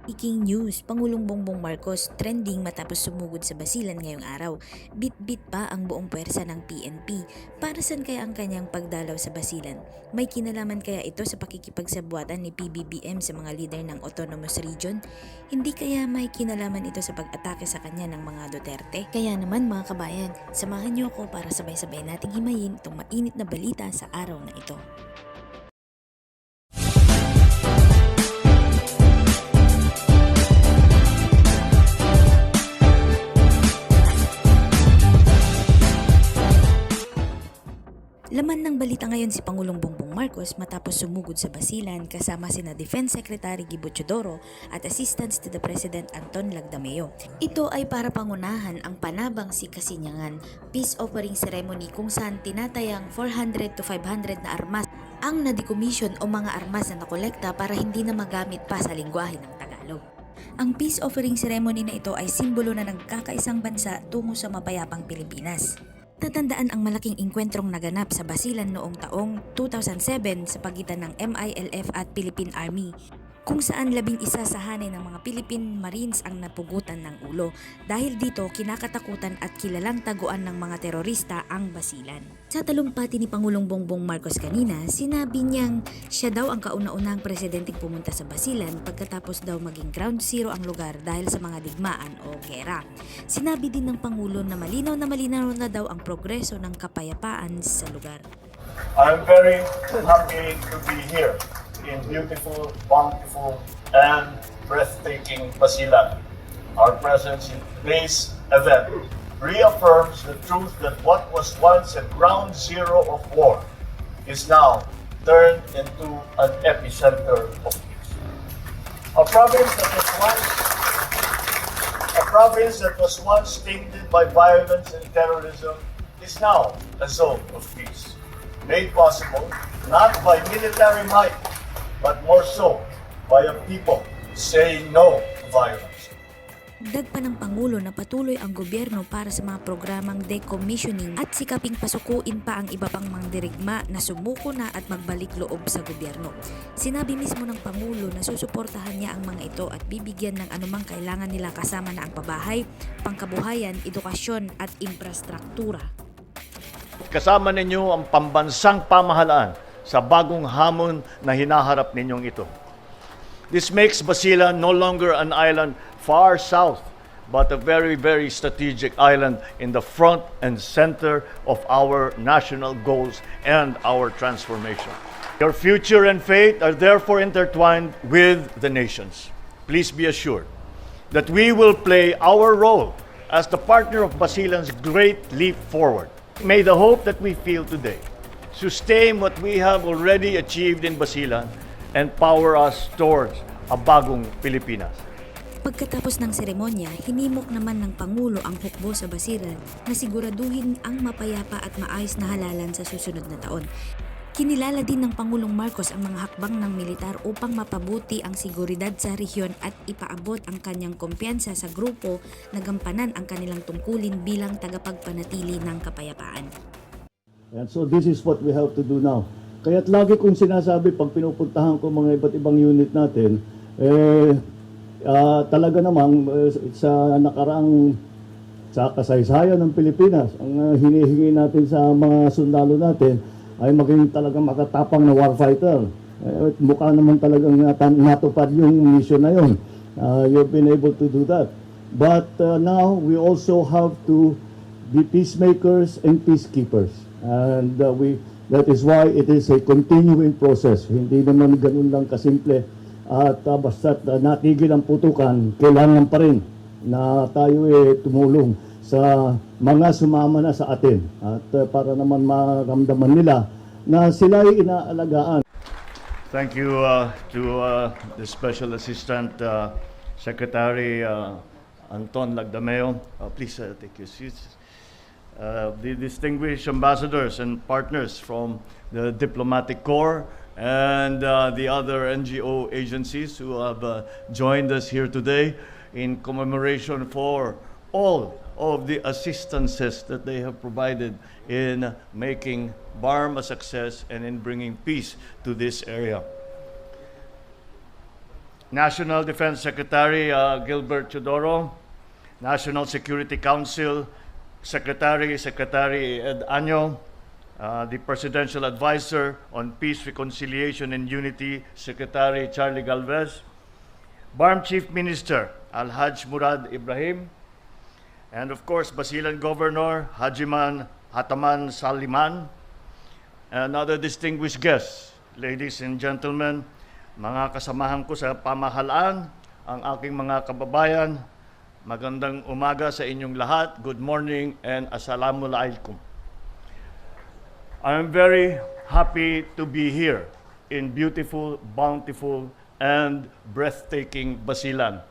Breaking news, Pangulong Bongbong Marcos trending matapos sumugod sa Basilan ngayong araw. Bit-bit pa ang buong puwersa ng PNP. Para saan kaya ang kanyang pagdalaw sa Basilan? May kinalaman kaya ito sa pakikipagsabuatan ni Pbbm sa mga lider ng autonomous region? Hindi kaya may kinalaman ito sa pag-atake sa kanya ng mga Duterte? Kaya naman mga kabayan, samahan niyo ako para sabay-sabay nating himayin itong mainit na balita sa araw na ito. Laman ng balita ngayon si Pangulong Bongbong Marcos matapos sumugod sa Basilan kasama sina Defense Secretary Gibo Chodoro at Assistants to the President Anton Lagdameo. Ito ay para pangunahan ang panabang si Kasinyangan peace offering ceremony kung saan tinatayang 400 to 500 na armas ang na-decommission o mga armas na nakolekta para hindi na magamit pa sa lingwahe ng Tagalog. Ang peace offering ceremony na ito ay simbolo na nagkakaisang bansa tungo sa mapayapang Pilipinas. Tatandaan ang malaking engkwentrong naganap sa Basilan noong taong 2007 sa pagitan ng MILF at Philippine Army, kung saan 11 sa hanay ng mga Philippine Marines ang napugutan ng ulo. Dahil dito, kinakatakutan at kilalang taguan ng mga terorista ang Basilan. Sa talumpati ni Pangulong Bongbong Marcos kanina, sinabi niyang siya daw ang kauna-unahang presidenteng pumunta sa Basilan pagkatapos daw maging ground zero ang lugar dahil sa mga digmaan o gera. Sinabi din ng Pangulo na malinaw na daw ang progreso ng kapayapaan sa lugar. I'm very happy to be here in beautiful, bountiful, and breathtaking Basilan. Our presence in today's event reaffirms the truth that what was once a ground zero of war is now turned into an epicenter of peace. A province that was once tainted by violence and terrorism is now a zone of peace, made possible not by military might, but more so by a people saying no to violence. Dagdag pa ng Pangulo na patuloy ang gobyerno para sa mga programang decommissioning at sikaping pasukuin pa ang iba pang mandirigma na sumuko na at magbalik loob sa gobyerno. Sinabi mismo ng Pangulo na susuportahan niya ang mga ito at bibigyan ng anumang kailangan nila kasama na ang pabahay, pangkabuhayan, edukasyon at infrastruktura. Kasama ninyo ang pambansang pamahalaan sa bagong hamon na hinaharap ninyong ito. This makes Basilan no longer an island far south, but a very, very strategic island in the front and center of our national goals and our transformation. Your future and fate are therefore intertwined with the nation's. Please be assured that we will play our role as the partner of Basilan's great leap forward. May the hope that we feel today sustain what we have already achieved in Basilan and power us towards a bagong Pilipinas. Pagkatapos ng seremonya, hinimok naman ng Pangulo ang hukbo sa Basilan na siguraduhin ang mapayapa at maayos na halalan sa susunod na taon. Kinilala din ng Pangulong Marcos ang mga hakbang ng militar upang mapabuti ang seguridad sa rehiyon at ipaabot ang kanyang kumpiyansa sa grupo na gampanan ang kanilang tungkulin bilang tagapagpanatili ng kapayapaan. And so this is what we have to do now. Kaya't lagi kong sinasabi pag pinupuntahan ko mga iba't ibang unit natin, talaga namang sa nakaraang sa kasaysayan ng Pilipinas, ang hinihingi natin sa mga sundalo natin ay maging talagang makatapang na warfighter. Mukha naman talagang natupad yung mission na yun. You've been able to do that. But now we also have to be peacemakers and peacekeepers. And that is why it is a continuing process. Hindi naman ganun lang kasimple. At basta't natigil ang putukan, kailangan pa rin na tayo tumulong sa mga sumama na sa atin. At para naman maramdaman nila na sila ay inaalagaan. Thank you to the Special Assistant Secretary Anton Lagdameo. Please take your seats. The distinguished ambassadors and partners from the Diplomatic Corps and the other NGO agencies who have joined us here today in commemoration for all of the assistances that they have provided in making BARM a success and in bringing peace to this area. National Defense Secretary Gilbert Teodoro, National Security Council Secretary Ed Año, the Presidential Advisor on Peace, Reconciliation, and Unity, Secretary Charlie Galvez, BARM Chief Minister Alhaj Murad Ibrahim, and of course, Basilan Governor Hajiman Hataman Saliman, and other distinguished guests, ladies and gentlemen, mga kasamahan ko sa pamahalaan, ang aking mga kababayan, magandang umaga sa inyong lahat. Good morning and assalamu alaikum. I am very happy to be here in beautiful, bountiful, and breathtaking Basilan.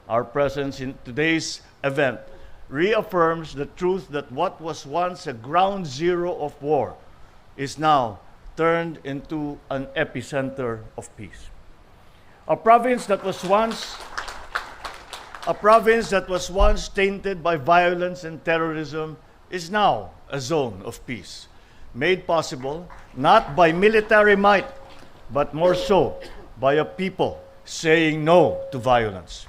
Our presence in today's event reaffirms the truth that what was once a ground zero of war is now turned into an epicenter of peace. A province that was once tainted by violence and terrorism is now a zone of peace, made possible not by military might, but more so by a people saying no to violence.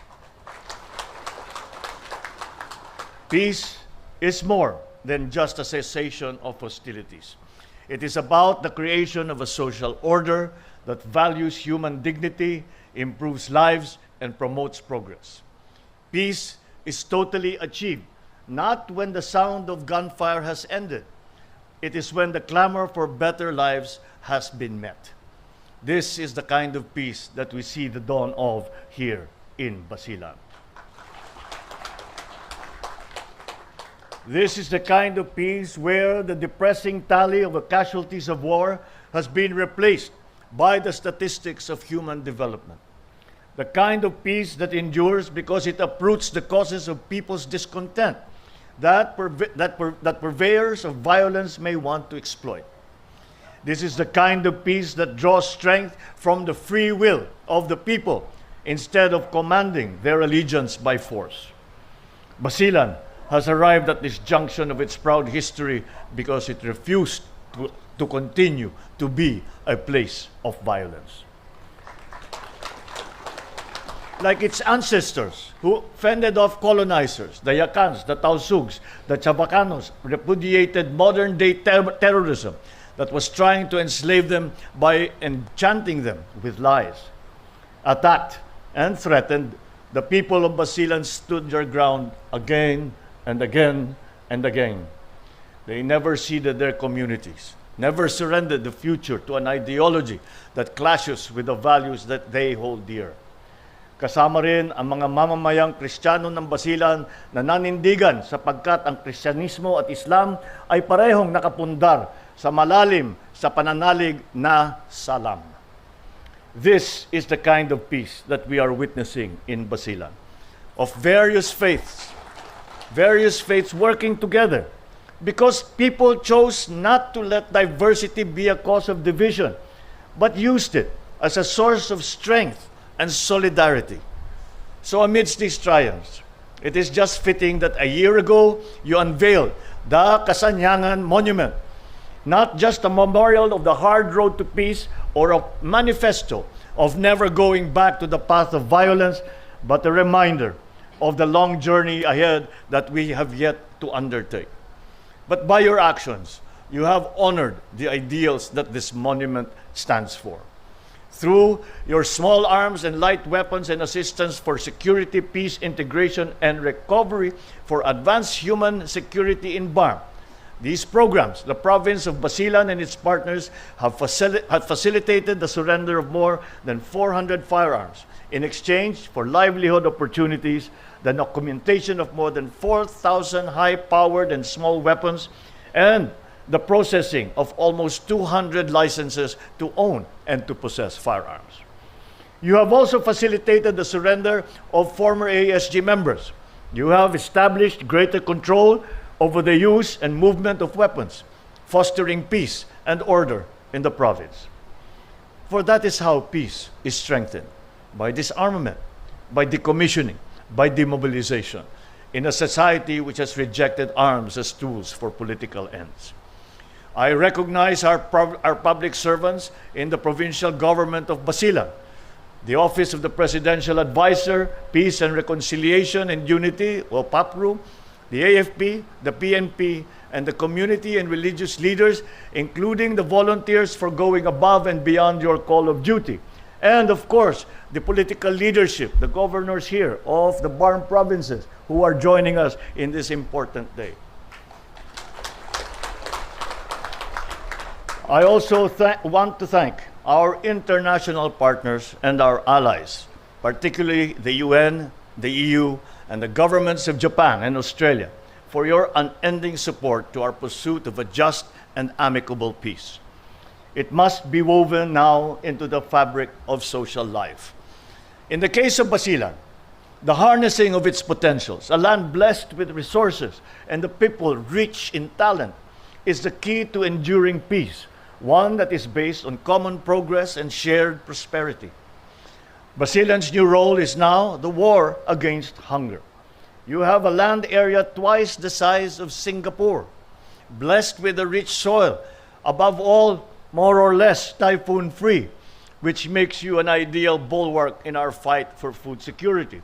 Peace is more than just a cessation of hostilities. It is about the creation of a social order that values human dignity, improves lives, and promotes progress. Peace is totally achieved, not when the sound of gunfire has ended. It is when the clamor for better lives has been met. This is the kind of peace that we see the dawn of here in Basilan. This is the kind of peace where the depressing tally of the casualties of war has been replaced by the statistics of human development. The kind of peace that endures because it uproots the causes of people's discontent that purveyors of violence may want to exploit. This is the kind of peace that draws strength from the free will of the people instead of commanding their allegiance by force. Basilan has arrived at this junction of its proud history because it refused to continue to be a place of violence. Like its ancestors who fended off colonizers, the Yakans, the Tausugs, the Chabacanos, repudiated modern-day terrorism that was trying to enslave them by enchanting them with lies. Attacked and threatened, the people of Basilan stood their ground again and again and again. They never ceded their communities, never surrendered the future to an ideology that clashes with the values that they hold dear. Kasama rin ang mga mamamayang Kristiyano ng Basilan na nanindigan sapagkat ang Kristyanismo at Islam ay parehong nakapundar sa malalim sa pananalig na salam. This is the kind of peace that we are witnessing in Basilan, of various faiths working together because people chose not to let diversity be a cause of division, but used it as a source of strength and solidarity. So amidst these triumphs, it is just fitting that a year ago, you unveiled the Kasanyangan Monument, not just a memorial of the hard road to peace or a manifesto of never going back to the path of violence, but a reminder of the long journey ahead that we have yet to undertake. But by your actions, you have honored the ideals that this monument stands for. Through your small arms and light weapons and assistance for security, peace, integration, and recovery for advanced human security in BARM. These programs, the province of Basilan and its partners have facilitated the surrender of more than 400 firearms in exchange for livelihood opportunities, the documentation of more than 4,000 high-powered and small weapons, and the processing of almost 200 licenses to own and to possess firearms. You have also facilitated the surrender of former ASG members. You have established greater control over the use and movement of weapons, fostering peace and order in the province. For that is how peace is strengthened, by disarmament, by decommissioning, by demobilization, in a society which has rejected arms as tools for political ends. I recognize our public servants in the provincial government of Basilan, the Office of the Presidential Advisor, Peace and Reconciliation and Unity, or PAPRU, the AFP, the PNP, and the community and religious leaders, including the volunteers for going above and beyond your call of duty. And of course, the political leadership, the governors here of the BARM provinces who are joining us in this important day. I also want to thank our international partners and our allies, particularly the UN, the EU, and the governments of Japan and Australia, for your unending support to our pursuit of a just and amicable peace. It must be woven now into the fabric of social life. In the case of Basilan, the harnessing of its potentials, a land blessed with resources and the people rich in talent, is the key to enduring peace, one that is based on common progress and shared prosperity. Basilan's new role is now the war against hunger. You have a land area twice the size of Singapore, blessed with a rich soil, above all, more or less typhoon-free, which makes you an ideal bulwark in our fight for food security.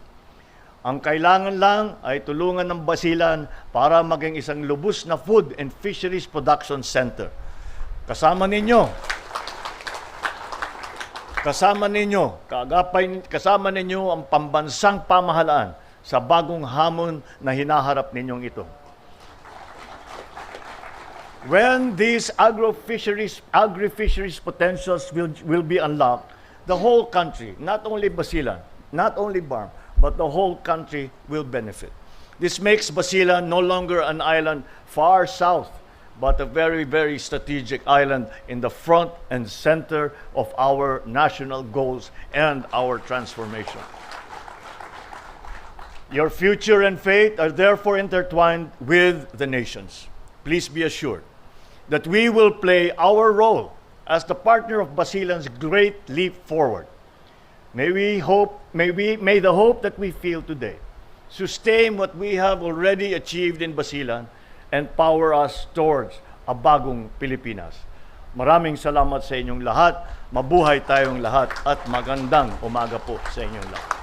Ang kailangan lang ay tulungan ng Basilan para maging isang lubos na food and fisheries production center. Kasama ninyo, kasama ninyo ang pambansang pamahalaan sa bagong hamon na hinaharap ninyong ito. When these agri-fisheries potentials will be unlocked, the whole country, not only Basilan, not only BARM, but the whole country will benefit. This makes Basilan no longer an island far south, but a very, very strategic island in the front and center of our national goals and our transformation. Your future and fate are therefore intertwined with the nation's. Please be assured that we will play our role as the partner of Basilan's great leap forward. May the hope that we feel today sustain what we have already achieved in Basilan and power us towards a bagong Pilipinas. Maraming salamat sa inyong lahat. Mabuhay tayong lahat at magandang umaga po sa inyong lahat.